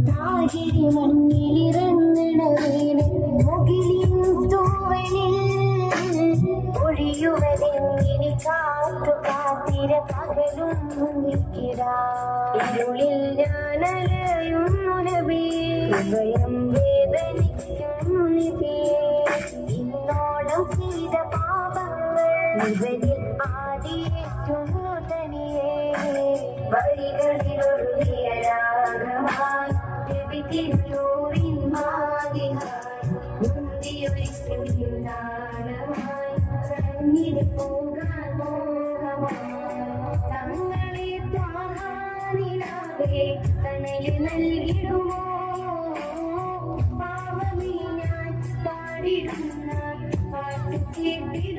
താഴിരി മണ്ണിലിറങ്ങണ വീണ് മുകിലിൻ തൂവലിൽ ഒഴിയുവതെങ്ങിനി കാത്തു കാത്തിര പകലും ഇരുളിൽ ഞാനലയുന്നു നബിയേ ഹൃദയം വേദനിക്കുന്നു നബിയേ ഇന്നോളം ചെയ്ത പാപങ്ങൾ ഇവരിൽ ആദിയേറ്റുന്നു തനിയേ വഴികളിലൊഴുകിയ രാഗമായി തിരുനൂറിൻ മാതിഹായി മുന്തിയൊരു സിന്ദാനമായി സന്നിധി പോകാൻ മോഹമായി തങ്ങളെ ത്വാഹാനിലാകെ തണല് നൽകിടുമോ പാവമേ ഞാൻ പാടിടുന്ന പാട്ടു കേട്ടിടുമോ